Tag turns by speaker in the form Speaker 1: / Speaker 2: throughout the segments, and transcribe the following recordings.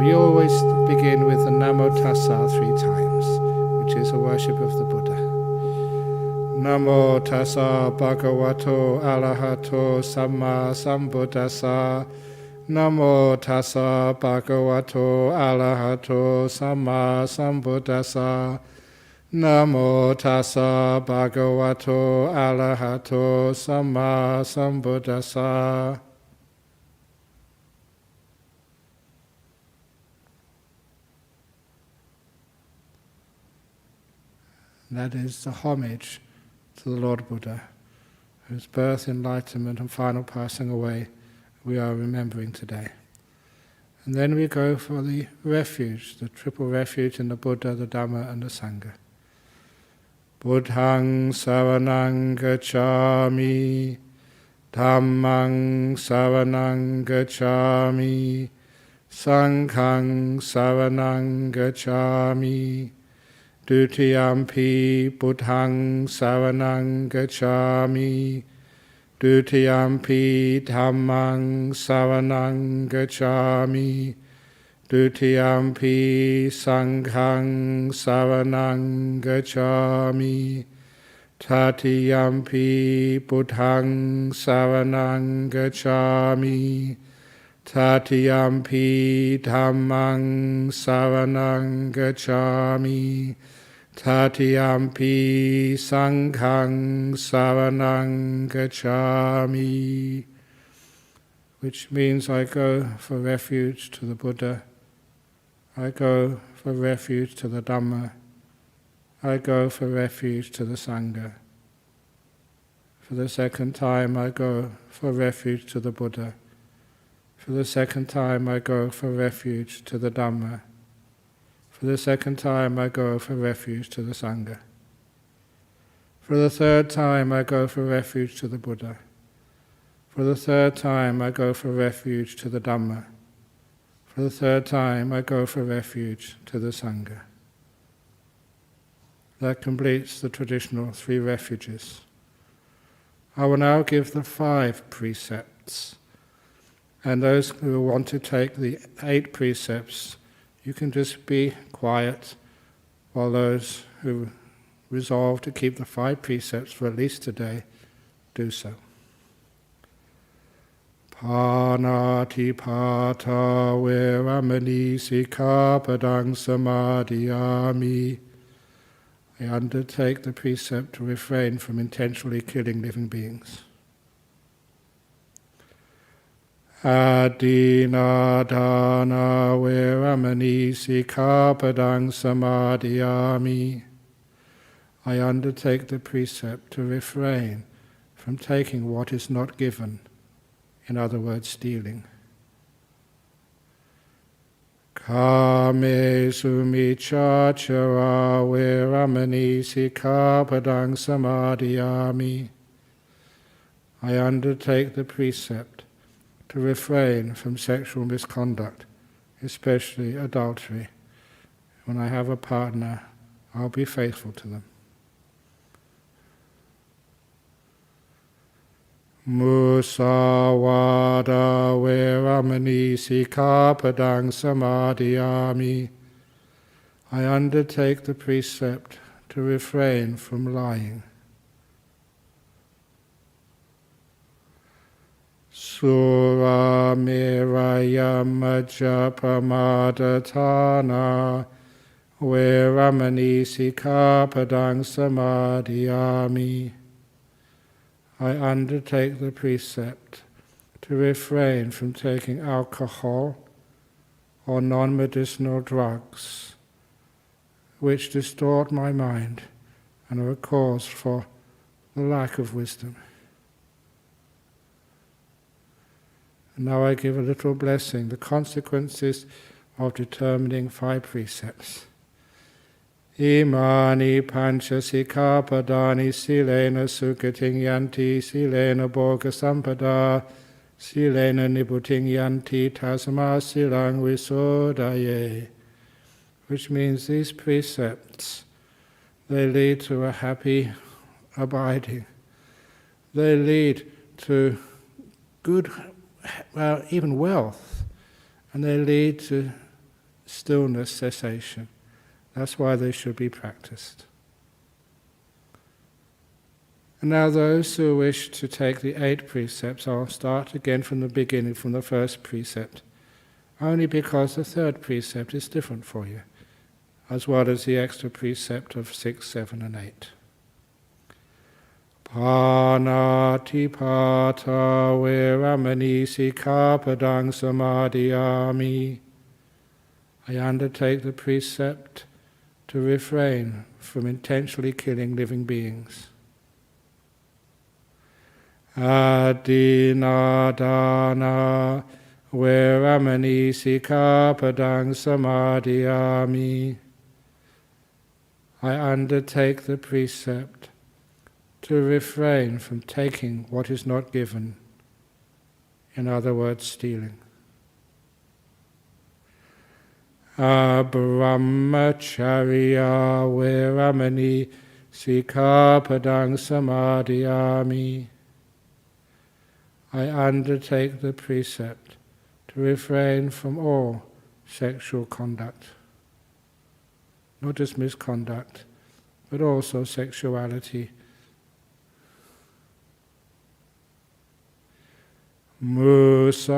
Speaker 1: we always begin with the Namo Tassa 3 times, which is a worship of the Buddha. Namo Tassa Bhagavato Arahato Samma Sambuddhassa. Namo Tassa Bhagavato Arahato Samma Sambuddhassa. Namo Tassa Bhagavato Arahato Samma Sambuddhassa. That is the homage to the Lord Buddha, whose birth, enlightenment and final passing away we are remembering today. And then we go for the refuge, the triple refuge in the Buddha, the Dhamma and the Sangha. Buddham Saranam Gacchâmi, Dhammam Saranam Gacchâmi, Sangham Saranam Gacchâmi, Dutiyampi Buddham Saranam Gacchâmi, Dutiyampi Dhammam Saranam Gacchâmi, Dutiyampi Sangham Saranam Gacchâmi, Tatiyampi Buddham Saranam Gacchâmi, Tatiyampi Dhammam Saranam Gacchâmi, Tatiyampi Sangham Saranam Gacchâmi, which means I go for refuge to the Buddha, I go for refuge to the Dhamma, I go for refuge to the Sangha. For the second time I go for refuge to the Buddha. For the second time I go for refuge to the Dhamma. For the second time I go for refuge to the Sangha. For the third time I go for refuge to the Buddha. For the third time I go for refuge to the Dhamma. For the third time I go for refuge to the Sangha. That completes the traditional 3 refuges. I will now give the 5 precepts. And those who want to take the 8 precepts, you can just be quiet, while those who resolve to keep the 5 precepts for at least today, do so. Panati pata veramani sikkhapadang samadhiyami. I undertake the precept to refrain from intentionally killing living beings. Adina dana veramani sikkhapadang samadhiyami. I undertake the precept to refrain from taking what is not given, in other words, stealing. Kame sumichachara veramani sikkhapadang samadhiyami. I undertake the precept to refrain from sexual misconduct, especially adultery. When I have a partner, I'll be faithful to them. Musawada veramani sikkhapadang samadhiyami. I undertake the precept to refrain from lying. Sura meraya majapamadatana veramani sikkhapadang samadhiyami. I undertake the precept to refrain from taking alcohol or non-medicinal drugs which distort my mind and are a cause for the lack of wisdom. And now I give a little blessing, the consequences of determining 5 precepts. Imani pancha sikkhapadani silena sukhating yanti silena bhoga sampada silena nibbutting yanti tasma silang visodaye. Which means these precepts, they lead to a happy abiding. They lead to good, even wealth, and they lead to stillness, cessation. That's why they should be practiced. And now those who wish to take the 8 precepts, I'll start again from the beginning, from the first precept, only because the 3rd precept is different for you, as well as the extra precept of 6, 7 and 8. Panatipata veramani sikkhapadang samadhiyami. I undertake the precept to refrain from intentionally killing living beings. Adinadana veramani sikkhapadang samadhiyami. I undertake the precept to refrain from taking what is not given, in other words, stealing. Brahmacharya veramani sikkhapadang samadhiyami. I undertake the precept to refrain from all sexual conduct, not just misconduct, but also sexuality. Musawada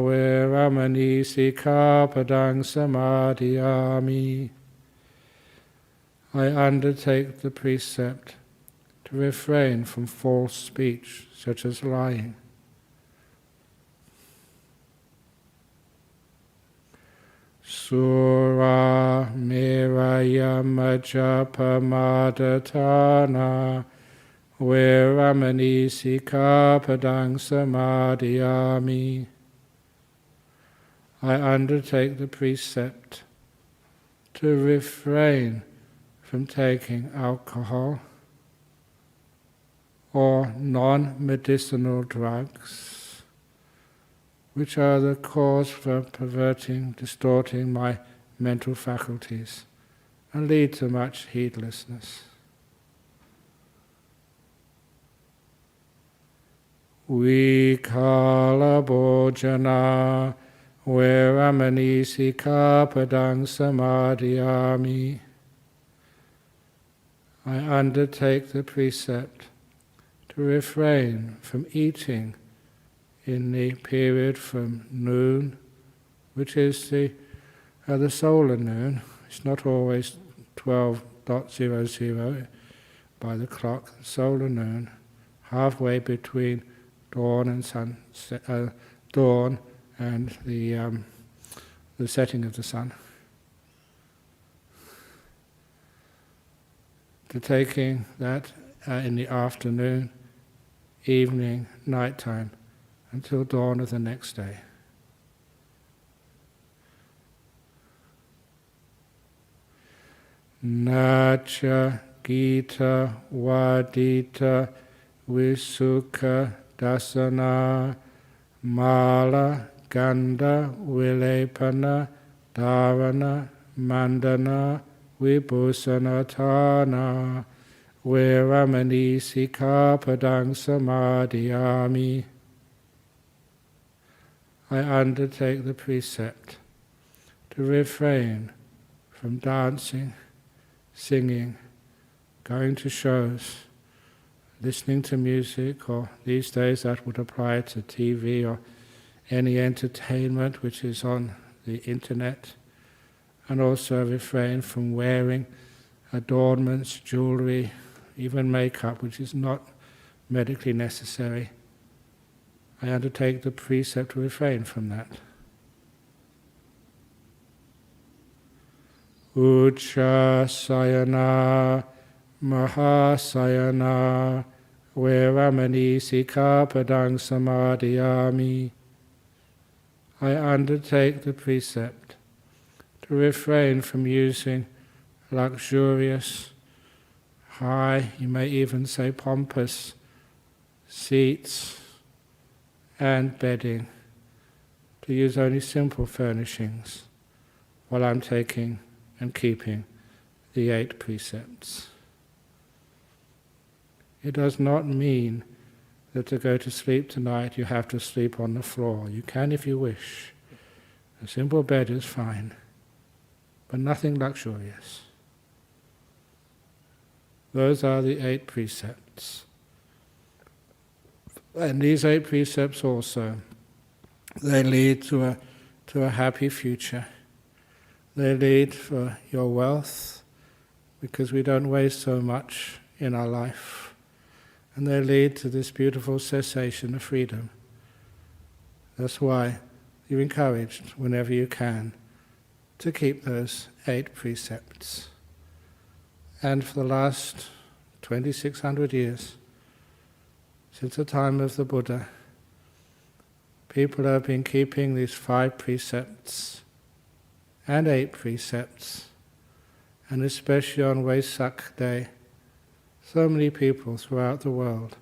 Speaker 1: veramani sikkhapadang samadhiyami. I undertake the precept to refrain from false speech, such as lying. Sura meraya majapa madatana veramani sikkhapadang samadhiyami. I undertake the precept to refrain from taking alcohol or non-medicinal drugs, which are the cause for perverting, distorting my mental faculties and lead to much heedlessness. Vikala bhojana veramani sikkhapadang samadhiyami. I undertake the precept to refrain from eating in the period from noon, which is the solar noon. It's not always 12:00 by the clock. Solar noon, halfway between dawn and dawn and the setting of the sun. To taking that in the afternoon, evening, nighttime, until dawn of the next day. Nacha Gita Vadita Visukha Dasana Mala Ganda Vilepana Dharana Mandana Vibhusanatana veramani sikkhapadang samadhiyami. I undertake the precept to refrain from dancing, singing, going to shows, listening to music, or these days that would apply to TV or any entertainment which is on the internet, and also refrain from wearing adornments, jewelry, even makeup, which is not medically necessary. I undertake the precept to refrain from that. Uchasayana Mahasayana veramani sikkhapadang samadhiyami. I undertake the precept to refrain from using luxurious, high, you may even say pompous, seats and bedding, to use only simple furnishings while I'm taking and keeping the 8 precepts. It does not mean that to go to sleep tonight you have to sleep on the floor. You can if you wish, A simple bed is fine, but nothing luxurious. Those are the 8 precepts. And these 8 precepts also, they lead to a happy future. They lead for your wealth, because we don't waste so much in our life. And they lead to this beautiful cessation of freedom. That's why you're encouraged, whenever you can, to keep those 8 precepts. And for the last 2,600 years, since the time of the Buddha, people have been keeping these 5 precepts and 8 precepts, and especially on Wesak Day, so many people throughout the world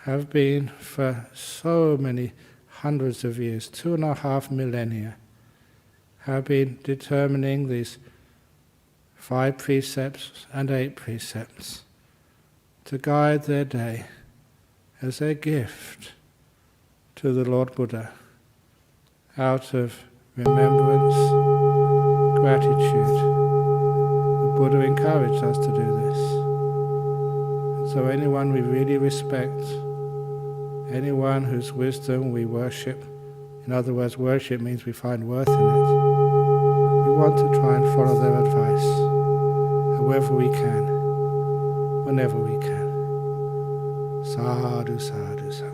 Speaker 1: have been for so many hundreds of years, 2.5 millennia, have been determining these 5 precepts and 8 precepts to guide their day as their gift to the Lord Buddha, out of remembrance, gratitude. The Buddha encouraged us to do this. And so anyone we really respect, anyone whose wisdom we worship, in other words, worship means we find worth in it, we want to try and follow their advice, however we can, whenever we can. Sadhu, sadhu, sadhu.